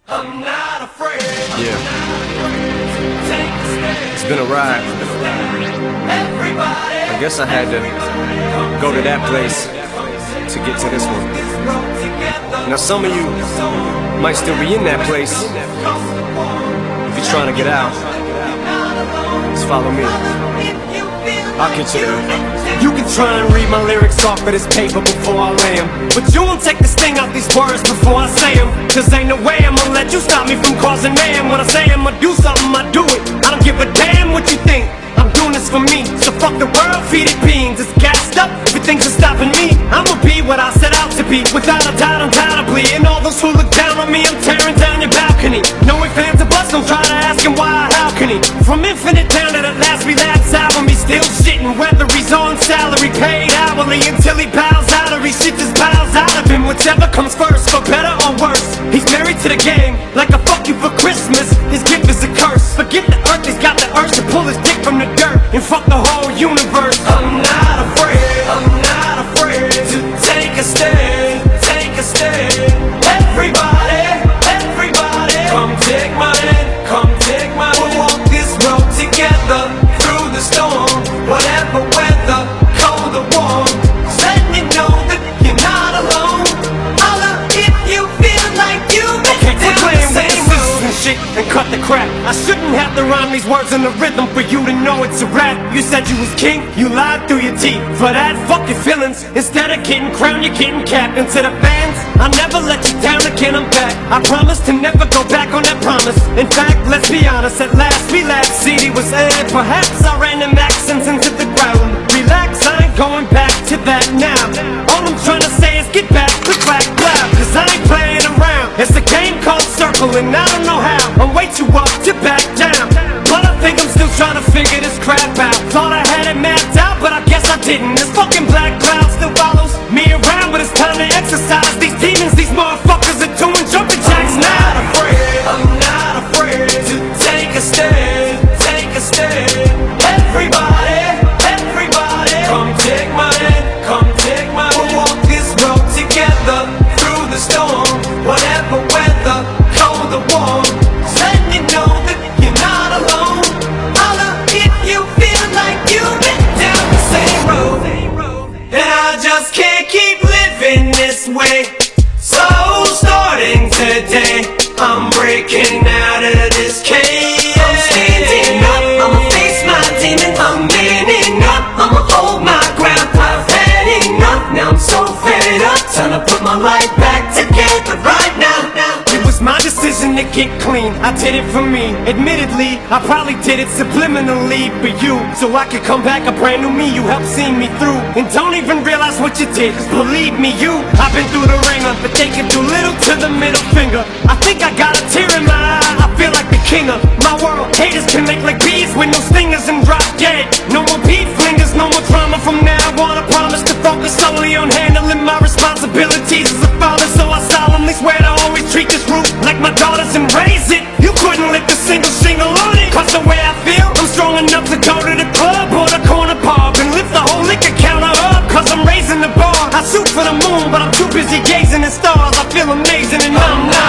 I'm not afraid. Yeah, Take a stand. it's been a ride. Everybody. I guess I had to go to that place to get to this one. Now some of you might still be in that place. If you're trying to get out, just follow me. I'll get you there. You can try and read my lyrics off of this paper before I lay 'em, but you won't take the sting out these words before I say 'em. Cause ain't no way I'ma let you stop me from causing mayhem. When I say I'ma do something, I do it. I don't give a damn what you think. I'm doing this for me, so fuck the world, feed it beans. It's gassed up, everything's just stopping me. I'ma be what I set out to be, without a doubt, undoubtedly. And all those who look down on me, I'm tearing down your balcony. No ifs, ands, or buts, don't try to ask him why or how can he. From Infinite down to the last relapse album, he's still shitting. Whether he's on salary, paid hourly, until he bows out or he shit just piles out of him. Whichever comes first, for better or worse. He's married to the game, like a fuck you for Christmas. His gift is a curse. Forget the earth, he's got the urge to pull his dick from the dirt and fuck the whole universe. I'm not afraid, I'm not afraid to take a stand, take a stand. Everybody, everybody, come take my hand, come take my hand. We'll walk this road together through the storm, whatever weather, cold or warm. Just letting you know that you're not alone. Holla if you feel like you've been down the same road and shit and cut the crap. I shouldn't have to rhyme these words in the rhythm for you to know it's a rap. You said you was king, you lied through your teeth. For that, fuck your feelings. Instead of getting crowned, you're getting capped. And to the fans, I'll never let you down again, I'm back. I promise to never go back on that promise. In fact, let's be honest, at last we laughed. CD was aired, perhaps I ran them accents into the ground. Relax, I ain't going back to that now. All I'm trying to say is get back, click, clack, clap. Cause I ain't playing around. It's a game called Circle and I don't know how. I'm way too up to back down, but I think I'm still trying to figure this crap out. Thought I had it mapped out, but I guess I didn't. This fucking black cloud still follows me around, but it's time to exercise these demons. These motherfuckers are doing jumping jacks now. I'm not afraid to take a stand, take a stand. Everybody, everybody, come take my hand, come take my hand. We'll walk this road together through the storm, whatever weather, cold or warm. Just letting you know that you're not alone. Holla if you feel like you've been down the same road. And I just can't keep living this way. So starting today, I'm breaking out of this cage. I'm standing up, I'ma face my demon. I'm manning up, I'ma hold my ground. I've had enough, now I'm so fed up. Time to put my life back together right now. It was my decision to get clean, I did it for me. Admittedly, I probably did it subliminally for you, so I could come back a brand new me. You helped see me through, and don't even realize what you did. Cause believe me, I've been through the ringer, but they can do little to the middle finger. I think I got a tear in my eye, I feel like the king of my world. Haters can make like bees with no stingers and drop dead. No more beef flingers, no more trauma from now on. I promise to focus solely on handling my responsibilities as a father. So I solemnly swear to always treat this roof like my daughters and raise it. You couldn't lift a single shingle on it. Cause the way I feel, I'm strong enough to go to the club or the corner pub and lift the whole liquor counter up. Cause I'm raising the bar. I shoot for the moon, but I'm too busy gazing at stars. I feel amazing and I'm not